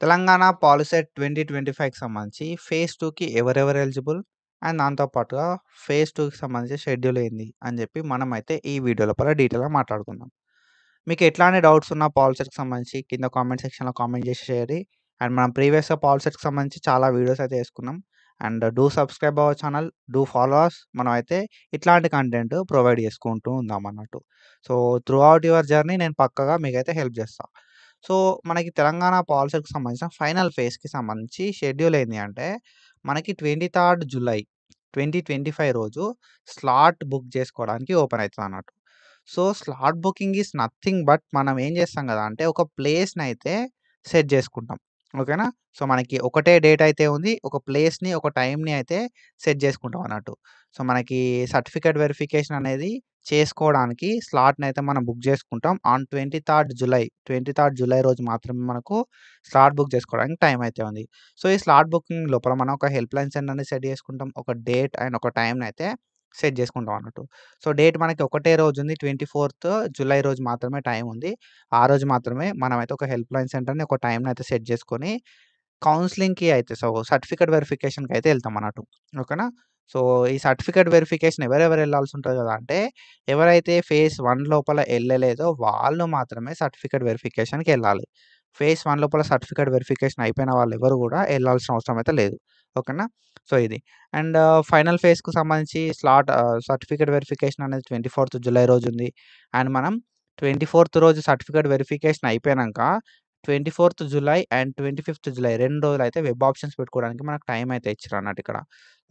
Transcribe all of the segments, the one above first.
Telangana POLYCET 2025కి సంబంధించి phase 2కి ఎవరెవరు ఎలిజిబుల్? అండ్ దాంతో పాటుగా ఫేజ్ 2కి సంబంధించి షెడ్యూల్ ఏంది? అని చెప్పి మనమైతే ఈ వీడియో లోపల డీటెయిల్‌గా మాట్లాడుకుందాం. మీకు ఎట్లాంటి డౌట్స్ ఉన్నా పాలిసెట్‌కి సంబంధించి కింద కామెంట్ సెక్షన్‌లో కామెంట్ చేసేయండి. అండ్ మనం ప్రీవియస్‌గా పాలిసెట్‌కి సంబంధించి చాలా వీడియోస్ అయితే చేసుకున్నాం. And do subscribe our channel, do follow us. మనమైతే ఇట్లాంటి కంటెంట్ ప్రొవైడ్ చేసుకుంటూ ఉందాం అన్నట్టు. So, throughout your journey నేను పక్కాగా మీకైతే హెల్ప్ చేస్తా. సో, మనకి తెలంగాణ పాలిసెట్‌కి సంబంధించిన ఫైనల్ ఫేజ్‌కి సంబంధించి షెడ్యూల్ ఏంది అంటే, మనకి 23 జులై 2025 రోజు స్లాట్ బుక్ చేసుకోవడానికి ఓపెన్ అయితదన్నట్టు. So, slot booking is nothing but మనం ఏం చేస్తాం గదా! అంటే ఒక ప్లేస్‌నైతే సెట్ చేసుకుంటాం. ఓకేనా? సో, మనకి ఒకటే డేట్ అయితే ఉంది. ఒక ప్లేస్‌ని, ఒక టైమ్‌ని అయితే సెట్ చేసుకుంటాం అన్నట్టు. సో, మనకి సర్టిఫికేట్ వెరిఫికేషన్ అనేది చేసుకోవడానికి స్లాట్‌నైతే మనం బుక్ చేసుకుంటాం. ఆన్ 23 జులై రోజు మాత్రమే మనకు స్లాట్ బుక్ చేసుకోవడానికి టైం అయితే ఉంది. సో, ఈ స్లాట్ బుకింగ్ లోపల మనం ఒక హెల్ప్‌లైన్ సెంటర్‌ని సెట్ చేసుకుంటాం. ఒక డేట్ అండ్ ఒక టైమ్‌నైతే సెట్ చేసుకుంటాం అన్నట్టు. సో, డేట్ మనకి ఒకటే రోజుంది. 24థ్ జులై రోజు మాత్రమే టైం ఉంది. ఆ రోజు మాత్రమే మనమైతే ఒక హెల్ప్‌లైన్ సెంటర్‌ని, ఒక టైమ్‌నైతే సెట్ చేసుకొని కౌన్సెలింగ్‌కి అయితే సర్టిఫికేట్ వెరిఫికేషన్‌కైతే ఎళ్తామన్నట్టు. ఓకేనా? సో, ఈ సర్టిఫికేట్ వెరిఫికేషన్ ఎవరెవరు ఎళ్ళాల్సి ఉంటది గదా! అంటే ఎవరైతే ఫేజ్ 1 లోపల ఎళ్ళలేదో వాళ్ళు మాత్రమే సర్టిఫికేట్ వెరిఫికేషన్‌కెళ్ళాలి. ఫేజ్ 1 లోపల సర్టిఫికేట్ వెరిఫికేషన్ అయిపోయిన వాళ్ళెవరు గూడా ఎళ్ళాల్సిన అవసరం అయితే లేదు. ఓకేనా? సో, ఇది. అండ్ ఫైనల్ ఫేజ్‌కి సంబంధించి సర్టిఫికేట్ వెరిఫికేషన్ అనేది 24థ్ జులై రోజుంది. అండ్ మనం 24థ్ రోజు సర్టిఫికేట్ వెరిఫికేషన్ అయిపోయినంక 24థ్ జులై అండ్ 25థ్ జులై 2 రోజులైతే వెబ్ ఆప్షన్స్ పెట్టుకోవడానికి మనకు టైం అయితే ఇచ్చిరన్నట్టు ఇక్కడ.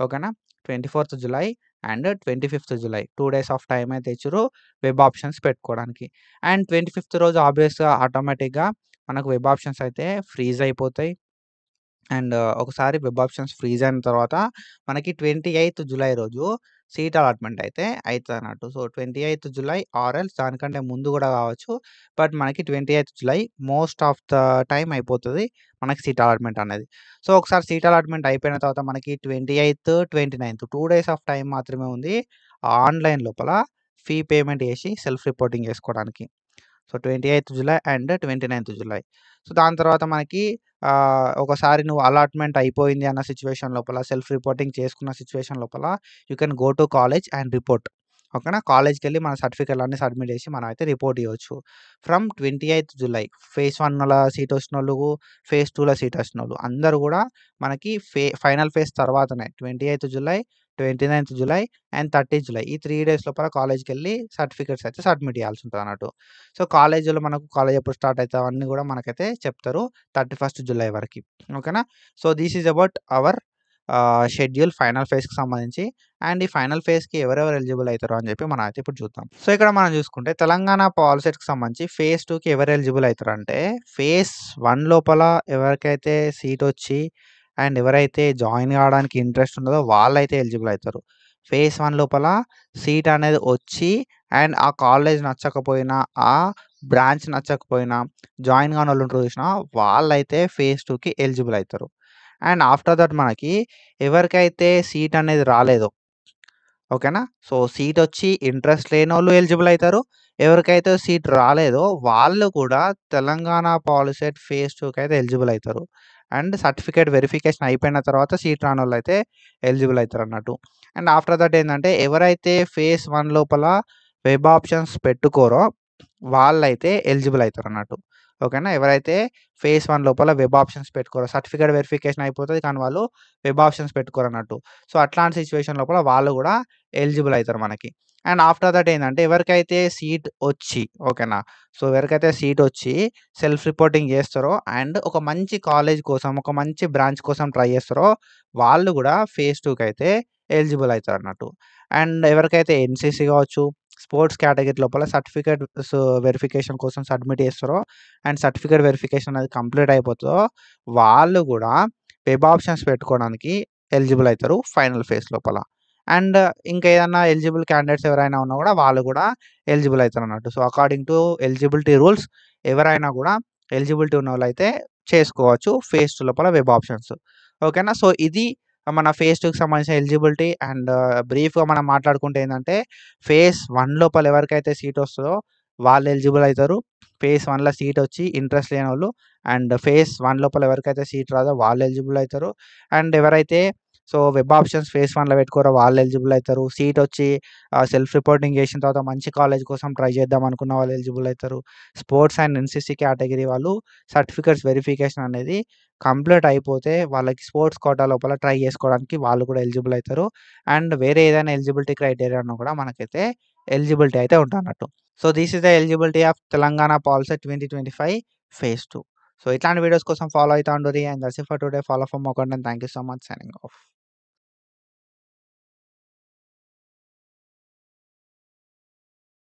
ఓకేనా? 24థ్ జులై అండ్ 25థ్ జులై 2 డేస్ ఆఫ్ టైమ్ అయితే ఇచ్చిర్రు వెబ్ ఆప్షన్స్ పెట్టుకోవడానికి. అండ్ 25థ్ రోజు ఆబ్వియస్‌గా ఆటోమేటిక్‌గా మనకు వెబ్ ఆప్షన్స్ అయితే ఫ్రీజ్ అయిపోతాయి. అండ్ ఒకసారి వెబ్ ఆప్షన్స్ ఫ్రీజ్ అయిన తర్వాత మనకి 28థ్ జులై రోజు సీట్ అలాట్‌మెంట్ అయితే అయితదన్నట్టు. సో, 28థ్ జులై ఆర్ ఎల్స్ దానికంటే ముందు గూడా గావచ్చు. బట్ మనకి 28థ్ July most of the time అయిపోతది మనకి సీట్ అలాట్‌మెంట్ అనేది. సో, ఒకసారి సీట్ అలాట్‌మెంట్ అయిపోయిన తర్వాత మనకి 28థ్, 29థ్ 2 డేస్ ఆఫ్ టైమ్ మాత్రమే ఉంది. ఆన్‌లైన్ లోపల ఫీ పేమెంట్ చేసి సెల్ఫ్ రిపోర్టింగ్ చేసుకోవడానికి. సో, 28థ్ జులై అండ్ 29థ్ జులై. సో, దాని తర్వాత మనకి ఒకసారి నువ్వు అలాట్‌మెంట్ అయిపోయింది అన్న సిట్యుయేషన్ లోపల సెల్ఫ్ రిపోర్టింగ్ చేసుకున్న సిట్యుయేషన్ లోపల you can go to college and report. ఓకేనా? కాలేజ్‌కెళ్ళి మన సర్టిఫికేట్‌లన్నీ సబ్మిట్ చేసి మనమైతే రిపోర్ట్ ఇయ్యొచ్చు. ఫ్రమ్ 28థ్ జులై ఫేజ్ 1ల సీట్ వచ్చినోళ్ళు, ఫేజ్ 2ల సీట్ వచ్చినోళ్ళు అందరూ గూడా మనకి ఫైనల్ ఫేజ్ తర్వాతనే 28థ్ జులై, 29థ్ జులై అండ్ 30థ్ జులై ఈ 3 డేస్ లోపల కాలేజ్‌కెళ్ళి సర్టిఫికేట్స్ అయితే సబ్మిట్ చేయాల్సి ఉంటదన్నట్టు. సో, కాలేజీలో మనకు కాలేజ్ ఎప్పుడు స్టార్ట్ అయితది అవన్నీ గూడా మనకైతే చెప్తారు 31 జులై వరకి. ఓకేనా? So, this is about our schedule final ఫేజ్‌కి సంబంధించి. అండ్ ఈ ఫైనల్ ఫేజ్‌కి ఎవరెవరు ఎలిజిబుల్ అయితారో అని చెప్పి మనమైతే ఇప్పుడు చూద్దాం. సో, ఇక్కడ మనం చూసుకుంటే తెలంగాణ పాలిసెట్‌కి సంబంధించి ఫేజ్ 2కి ఎవరు ఎలిజిబుల్ అయితారంటే ఫేజ్ 1 లోపల ఎవరికైతే సీటొచ్చి అండ్ ఎవరైతే జాయిన్ కావడానికి ఇంట్రెస్ట్ ఉన్నదో వాళ్ళైతే ఎలిజిబుల్ అయితారు. ఫేజ్ 1 లోపల సీట్ అనేది వచ్చి అండ్ ఆ కాలేజ్ నచ్చకపోయినా, ఆ బ్రాంచ్ నచ్చకపోయినా జాయిన్ కానోళ్ళు ఉంటారు చూసినావా? వాళ్ళైతే ఫేజ్ 2కి ఎలిజిబుల్ అయితారు. అండ్ ఆఫ్టర్ థట్ మనకి ఎవరికైతే సీట్ అనేది రాలేదో ఓకేనా? సో, సీటొచ్చి ఇంట్రెస్ట్ లేనోళ్ళు ఎలిజిబుల్ అయితారు. ఎవరికైతే సీట్ రాలేదో వాళ్ళు కూడా తెలంగాణ పాలిసెట్ ఫేజ్ 2కైతే ఎలిజిబుల్ అయితారు. అండ్ సర్టిఫికేట్ వెరిఫికేషన్ అయిపోయిన తర్వాత సీట్ రానోళ్ళైతే ఎలిజిబుల్ అయితారన్నట్టు. అండ్ ఆఫ్టర్ దట్ ఏందంటే ఎవరైతే ఫేజ్ 1 లోపల వెబ్ ఆప్షన్స్ పెట్టుకోరో వాళ్ళైతే ఎలిజిబుల్ అయితారన్నట్టు. ఓకేనా? ఎవరైతే ఫేజ్ 1 లోపల వెబ్ ఆప్షన్స్ పెట్టుకోరో సర్టిఫికేట్ వెరిఫికేషన్ అయిపోతది. కానీ వాళ్ళు వెబ్ ఆప్షన్స్ పెట్టుకోరన్నట్టు. సో, అట్లాంటి సిట్యుయేషన్ లోపల వాళ్ళు గూడా ఎలిజిబుల్ అయితారు మనకి. అండ్ ఆఫ్టర్ దట్ ఏందంటే ఎవరికైతే సీట్ ఒచ్చి ఓకేనా? సో, ఎవరికైతే సీటొచ్చి సెల్ఫ్ రిపోర్టింగ్ జేస్తారో అండ్ ఒక మంచి కాలేజ్ కోసం, ఒక మంచి బ్రాంచ్ కోసం ట్రై జేస్తారో వాళ్ళు గూడా ఫేజ్ 2కైతే ఎలిజిబుల్ అయితారన్నట్టు. అండ్ ఎవరికైతే ఎన్‌సీసీ గావచ్చు, స్పోర్ట్స్ కేటగిరీ లోపల వెరిఫికేషన్ కోసం సబ్మిట్ జేస్తారో అండ్ సర్టిఫికేట్ వెరిఫికేషన్ అనేది కంప్లీట్ అయిపోతదో వాళ్ళు గూడా వెబ్ ఆప్షన్స్ పెట్టుకోవడానికి ఎలిజిబుల్ అయితారు ఫైనల్ ఫేజ్ లోపల. అండ్ ఇంకా ఏదన్నా ఎలిజిబుల్ క్యాండిడేట్స్ ఎవరైనా ఉన్నా గూడా వాళ్ళు గూడా ఎలిజిబుల్ అయితారన్నట్టు. So, according to eligibility rules ఎవరైనా గూడా ఎలిజిబిలిటీ ఉన్నోళ్ళైతే చేసుకోవచ్చు ఫేజ్ 2 లోపల వెబ్ ఆప్షన్స్. ఓకేనా? సో, ఇది మన ఫేజ్ 2కి సంబంధించిన ఎలిజిబిలిటీ అండ్ బ్రీఫ్‌గా మనం మాట్లాడుకుంటే ఏందంటే ఫేజ్ 1 లోపల ఎవరికైతే సీట్ వస్తదో వాళ్ళు ఎలిజిబుల్ అయితారు. ఫేజ్ 1లో సీట్ వచ్చి ఇంట్రెస్ట్ లేనోళ్ళు అండ్ ఫేజ్ 1 లోపల ఎవరికైతే సీట్ రాదో వాళ్ళు ఎలిజిబుల్ అయితారు. అండ్ ఎవరైతే వెబ్ ఆప్షన్స్ ఫేజ్ 1లో పెట్టుకోరో వాళ్ళు ఎలిజిబుల్ అయితారు. సీట్ వచ్చి సెల్ఫ్ రిపోర్టింగ్ చేసిన తర్వాత మంచి కాలేజ్ కోసం ట్రై చేద్దాం అనుకున్న వాళ్ళు ఎలిజిబుల్ అయితారు. స్పోర్ట్స్ అండ్ ఎన్‌సీసీ కేటగిరీ వాళ్ళు సర్టిఫికేట్స్ వెరిఫికేషన్ అనేది కంప్లీట్ అయిపోతే వాళ్ళకి స్పోర్ట్స్ కోటా లోపల ట్రై చేసుకోవడానికి వాళ్ళు కూడా ఎలిజిబుల్ అయితారు. అండ్ వేరే ఏదైనా ఎలిజిబిలిటీ క్రైటీరియా అన్నా కూడా మనకైతే ఎలిజిబిలిటీ అయితే ఉంటదన్నట్టు. This is the eligibility of Telangana Polycet 2025 phase 2. ఇట్లాంటి వీడియోస్ కోసం ఫాలో అయితా ఉండుర్రి. And that's it for today. Follow for more content. Thank you so much. Signing of.